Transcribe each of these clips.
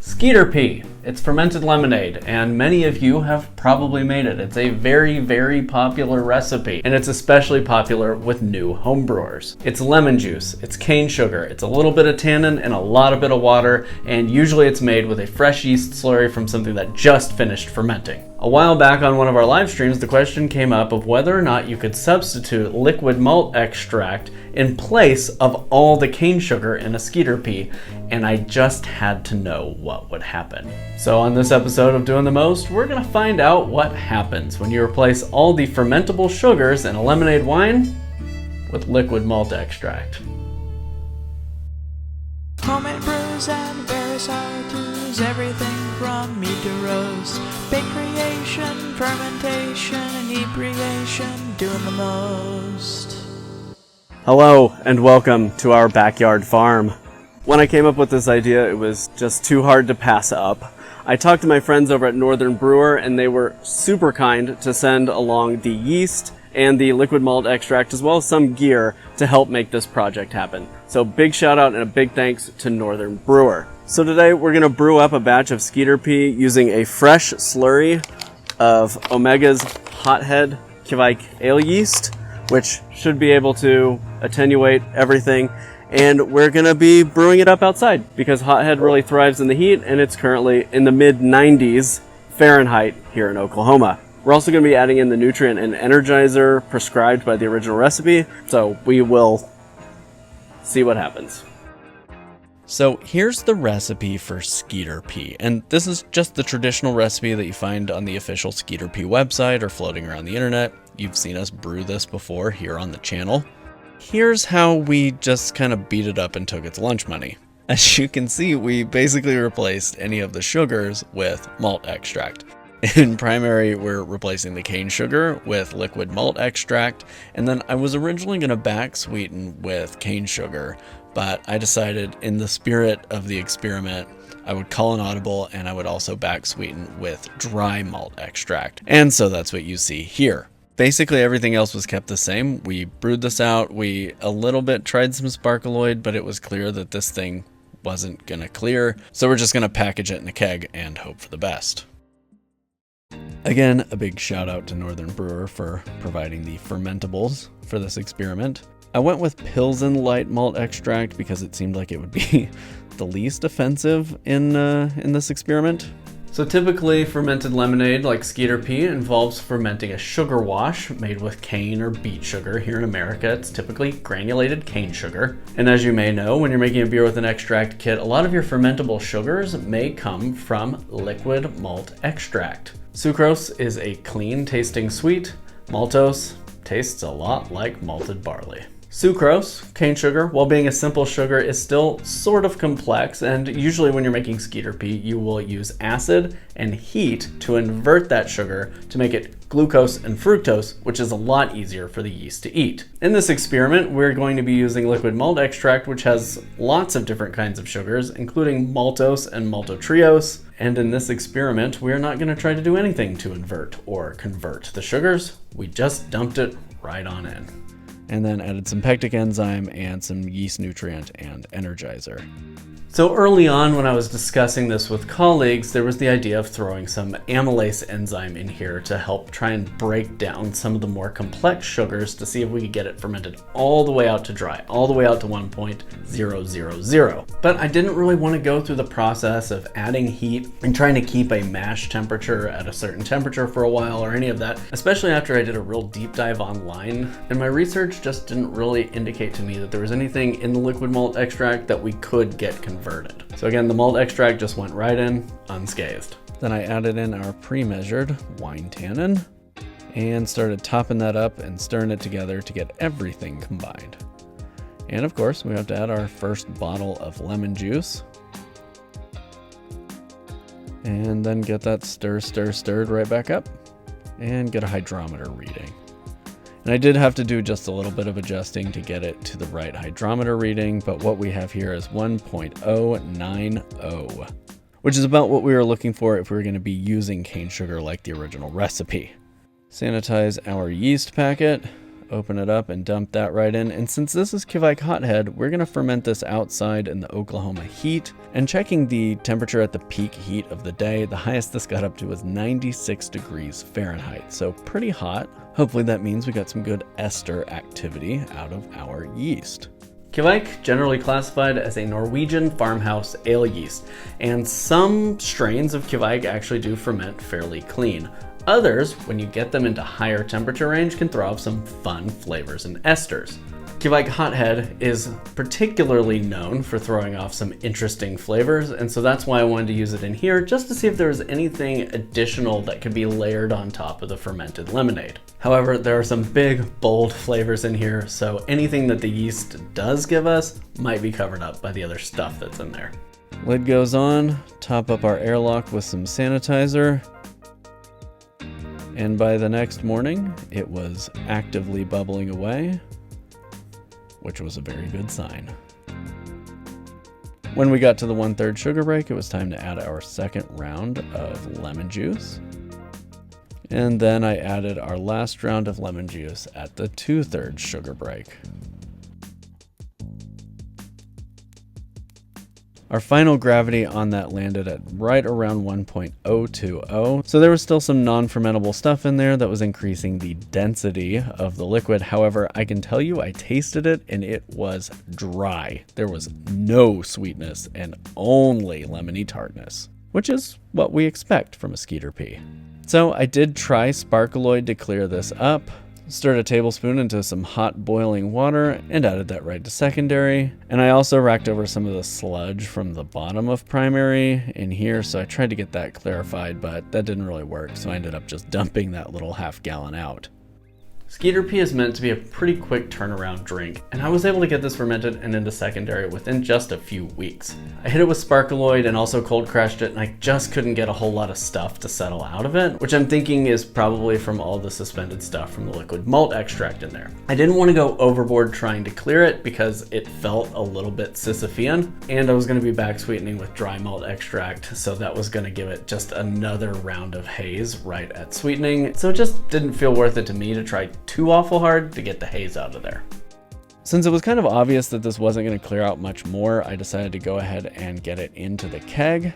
Skeeter Pee. It's fermented lemonade, and many of you have probably made it. It's a very, very popular recipe, and it's especially popular with new homebrewers. It's lemon juice, it's cane sugar, it's a little bit of tannin and a lot of bit of water, and usually it's made with a fresh yeast slurry from something that just finished fermenting. A while back on one of our live streams, the question came up of whether or not you could substitute liquid malt extract in place of all the cane sugar in a Skeeter Pee, and I just had to know what would happen. So on this episode of Doing the Most, we're gonna find out what happens when you replace all the fermentable sugars in a lemonade wine with liquid malt extract. Homemade brews and various how-tos, everything from meat to roast, bake creation, fermentation, inebriation, doing the most. Hello and welcome to our backyard farm. When I came up with this idea, it was just too hard to pass up. I talked to my friends over at Northern Brewer and they were super kind to send along the yeast and the liquid malt extract as well as some gear to help make this project happen. So big shout out and a big thanks to Northern Brewer. So today we're gonna brew up a batch of Skeeter Pee using a fresh slurry of Omega's Hothead Kvike ale yeast, which should be able to attenuate everything. And we're gonna be brewing it up outside because Hothead really thrives in the heat, and it's currently in the mid 90s Fahrenheit here in Oklahoma. We're also gonna be adding in the nutrient and energizer prescribed by the original recipe, so we will see what happens. So here's the recipe for Skeeter Pee, and this is just the traditional recipe that you find on the official Skeeter Pee website or floating around the internet. You've seen us brew this before here on the channel. Here's how we just kind of beat it up and took its lunch money. As you can see, we basically replaced any of the sugars with malt extract. In primary, we're replacing the cane sugar with liquid malt extract, and then I was originally going to back sweeten with cane sugar, but I decided in the spirit of the experiment, I would call an audible and I would also back sweeten with dry malt extract. And so that's what you see here. Basically everything else was kept the same. We brewed this out, we a little bit tried some sparkaloid, but it was clear that this thing wasn't gonna clear, so we're just gonna package it in a keg and hope for the best. Again, a big shout out to Northern Brewer for providing the fermentables for this experiment. I went with Pilsen light malt extract because it seemed like it would be the least offensive in this experiment. So typically fermented lemonade like Skeeter Pee involves fermenting a sugar wash made with cane or beet sugar. Here in America, it's typically granulated cane sugar. And as you may know, when you're making a beer with an extract kit, a lot of your fermentable sugars may come from liquid malt extract. Sucrose is a clean tasting sweet. Maltose tastes a lot like malted barley. Sucrose, cane sugar, while being a simple sugar, is still sort of complex, and usually when you're making Skeeter Pee, you will use acid and heat to invert that sugar to make it glucose and fructose, which is a lot easier for the yeast to eat. In this experiment, we're going to be using liquid malt extract, which has lots of different kinds of sugars, including maltose and maltotriose. And in this experiment, we're not going to try to do anything to invert or convert the sugars. We just dumped it right on in. And then added some pectic enzyme and some yeast nutrient and energizer. So early on when I was discussing this with colleagues, there was the idea of throwing some amylase enzyme in here to help try and break down some of the more complex sugars to see if we could get it fermented all the way out to dry, all the way out to 1.000. But I didn't really want to go through the process of adding heat and trying to keep a mash temperature at a certain temperature for a while or any of that, especially after I did a real deep dive online. And my research just didn't really indicate to me that there was anything in the liquid malt extract that we could get converted. So again, the malt extract just went right in unscathed. Then I added in our pre-measured wine tannin and started topping that up and stirring it together to get everything combined. And of course, we have to add our first bottle of lemon juice. And then get that stirred right back up and get a hydrometer reading. And I did have to do just a little bit of adjusting to get it to the right hydrometer reading, but what we have here is 1.090, which is about what we were looking for if we were going to be using cane sugar like the original recipe. Sanitize our yeast packet. Open it up and dump that right in. And since this is Kveik Hothead, we're going to ferment this outside in the Oklahoma heat. And checking the temperature at the peak heat of the day, the highest this got up to was 96 degrees Fahrenheit. So pretty hot. Hopefully that means we got some good ester activity out of our yeast. Kveik, generally classified as a Norwegian farmhouse ale yeast, and some strains of Kveik actually do ferment fairly clean. Others, when you get them into higher temperature range, can throw off some fun flavors and esters. Kveik Hothead is particularly known for throwing off some interesting flavors, and so that's why I wanted to use it in here, just to see if there was anything additional that could be layered on top of the fermented lemonade. However, there are some big, bold flavors in here, so anything that the yeast does give us might be covered up by the other stuff that's in there. Lid goes on, top up our airlock with some sanitizer, and by the next morning, it was actively bubbling away, which was a very good sign. When we got to the 1/3 sugar break, it was time to add our second round of lemon juice. And then I added our last round of lemon juice at the 2/3 sugar break. Our final gravity on that landed at right around 1.020. So there was still some non-fermentable stuff in there that was increasing the density of the liquid. However, I can tell you I tasted it and it was dry. There was no sweetness and only lemony tartness, which is what we expect from a Skeeter Pee. So I did try Sparkaloid to clear this up. Stirred a tablespoon into some hot boiling water and added that right to secondary. And I also racked over some of the sludge from the bottom of primary in here, so I tried to get that clarified, but that didn't really work, so I ended up just dumping that little half gallon out. Skeeter Pee is meant to be a pretty quick turnaround drink, and I was able to get this fermented and into secondary within just a few weeks. I hit it with Sparkaloid and also cold crashed it, and I just couldn't get a whole lot of stuff to settle out of it, which I'm thinking is probably from all the suspended stuff from the liquid malt extract in there. I didn't want to go overboard trying to clear it because it felt a little bit Sisyphean, and I was going to be back sweetening with dry malt extract, so that was going to give it just another round of haze right at sweetening, so it just didn't feel worth it to me to try too awful hard to get the haze out of there. Since it was kind of obvious that this wasn't going to clear out much more, I decided to go ahead and get it into the keg.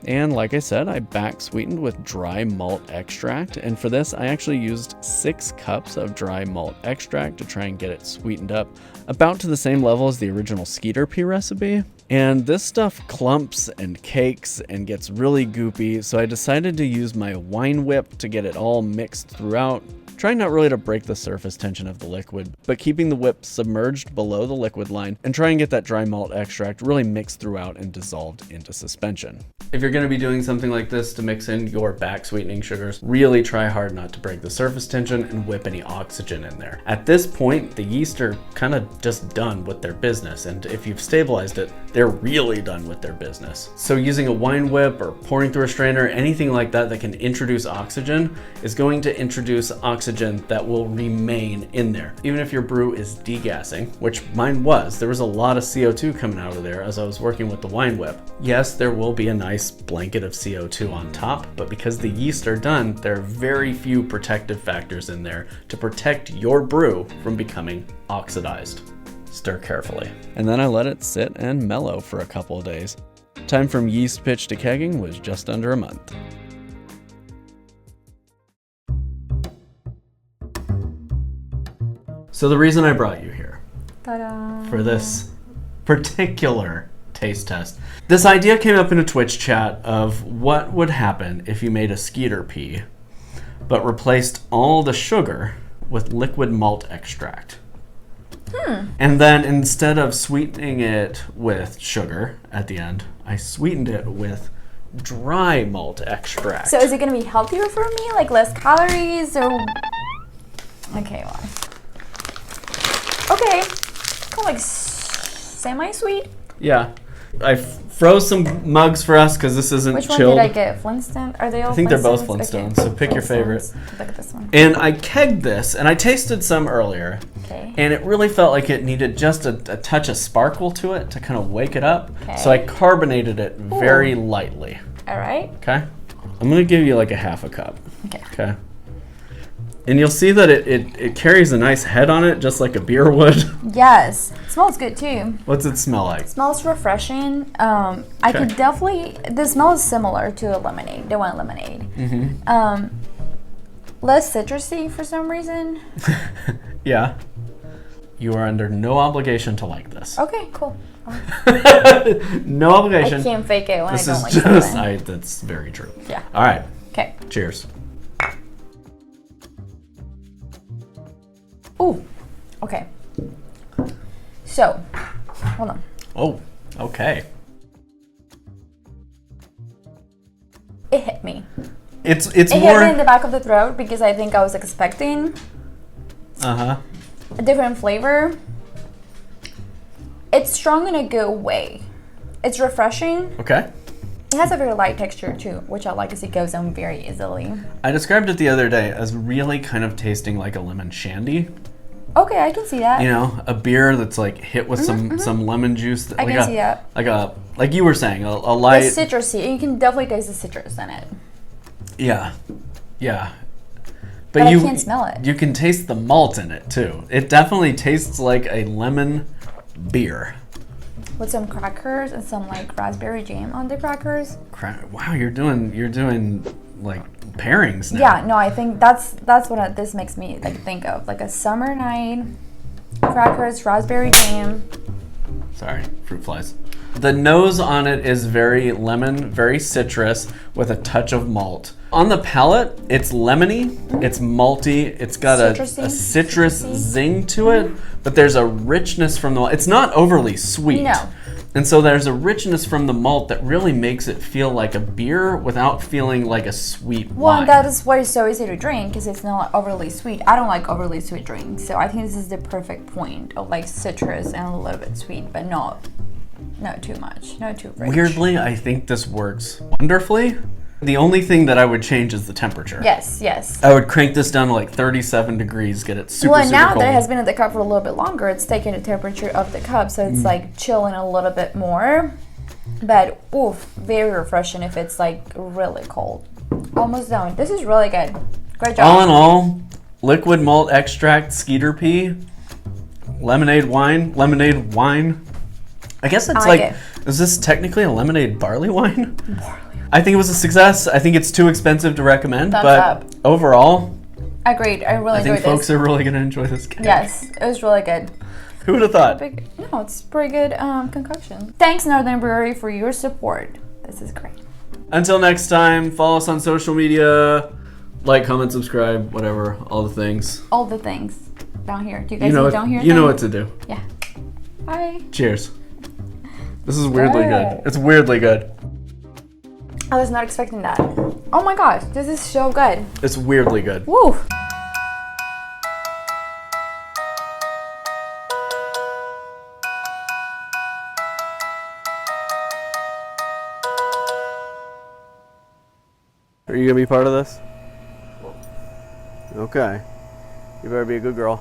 And like I said, I back sweetened with dry malt extract. And for this, I actually used 6 cups of dry malt extract to try and get it sweetened up about to the same level as the original Skeeter Pee recipe. And this stuff clumps and cakes and gets really goopy, so I decided to use my wine whip to get it all mixed throughout, trying not really to break the surface tension of the liquid, but keeping the whip submerged below the liquid line and try and get that dry malt extract really mixed throughout and dissolved into suspension. If you're going to be doing something like this to mix in your back sweetening sugars, really try hard not to break the surface tension and whip any oxygen in there. At this point, the yeast are kind of just done with their business, and if you've stabilized it, they're really done with their business. So using a wine whip or pouring through a strainer, anything like that that can introduce oxygen is going to introduce oxygen that will remain in there. Even if your brew is degassing, which mine was, there was a lot of CO2 coming out of there as I was working with the wine whip. Yes, there will be a nice blanket of CO2 on top, but because the yeast are done, there are very few protective factors in there to protect your brew from becoming oxidized. Stir carefully. And then I let it sit and mellow for a couple of days. Time from yeast pitch to kegging was just under a month. So the reason I brought you here Ta-da. for this particular taste test, this idea came up in a Twitch chat of what would happen if you made a Skeeter Pee but replaced all the sugar with liquid malt extract. And then instead of sweetening it with sugar at the end, I sweetened it with dry malt extract. So is it going to be healthier for me? Like less calories or... Okay, well. Okay. Kind of like semi-sweet. Yeah. I froze some mugs for us because this isn't Which one chilled. did I get? Flintstone? Are they all I think they're both Flintstones? Flintstones, so pick your favorite. Flintstones. Look at this one. And I kegged this, and I tasted some earlier. Okay. And it really felt like it needed just a touch of sparkle to it to kind of wake it up. Okay. So I carbonated it very lightly. All right. Okay? I'm going to give you like a half a cup. Okay. Okay? And you'll see that it carries a nice head on it, just like a beer would. Yes. It smells good too. What's it smell like? It smells refreshing. I could definitely, the smell is similar to a lemonade, the one lemonade. Less citrusy for some reason. Yeah. You are under no obligation to like this. Okay, cool. No obligation. I can't fake it when This I don't is like just, something. that's very true. Yeah. All right. Okay. Cheers. Ooh. Okay. So, hold on. Oh, okay. It hit me. It's It more. hit me in the back of the throat because I think I was expecting a different flavor. It's strong in a good way. It's refreshing. Okay. It has a very light texture too, which I like because it goes on very easily. I described it the other day as really kind of tasting like a lemon shandy. Okay, I can see that. You know, a beer that's like hit with some lemon juice. I can see that. Like you were saying, a light. It's citrusy. You can definitely taste the citrus in it. Yeah, yeah. But I can't smell it. You can taste the malt in it too. It definitely tastes like a lemon beer. With some crackers and some like raspberry jam on the crackers. Wow, you're doing like pairings now. Yeah, no, I think that's what this makes me like think of, like a summer night, crackers, raspberry jam. Sorry, fruit flies. The nose on it is very lemon, very citrus, with a touch of malt. On the palate, it's lemony, it's malty, it's got a citrus zing to it, but there's a richness from the malt. It's not overly sweet. No. And so there's a richness from the malt that really makes it feel like a beer without feeling like a sweet wine. Well, that is why it's so easy to drink, because it's not overly sweet. I don't like overly sweet drinks, so I think this is the perfect point of like citrus and a little bit sweet, but not too much, not too rich. Weirdly, I think this works wonderfully. The only thing that I would change is the temperature. Yes, yes. I would crank this down to like 37 degrees, get it super, well, now cold. that it has been in the cup for a little bit longer, it's taking the temperature of the cup, so it's like chilling a little bit more. But oof, very refreshing if it's like really cold. Almost done. This is really good. Great job. All in all, Liquid Malt Extract, Skeeter Pee, lemonade wine. I guess it's like it. Is this technically a lemonade barley wine? I think it was a success. I think it's too expensive to recommend, Thumbs but up. Overall, Agreed. I really enjoyed I think folks are really going to enjoy this cake. Yes, it was really good. Who would have thought? No, it's pretty good concoction. Thanks, Northern Brewery, for your support. This is great. Until next time, follow us on social media, like, comment, subscribe, whatever, all the things. All the things down here. Do you guys You know see down here? You know what to do. Yeah. Bye. Cheers. This is weirdly Oh. good. It's weirdly good. I was not expecting that. Oh my gosh, this is so good. It's weirdly good. Woo! Are you gonna be part of this? Okay. You better be a good girl.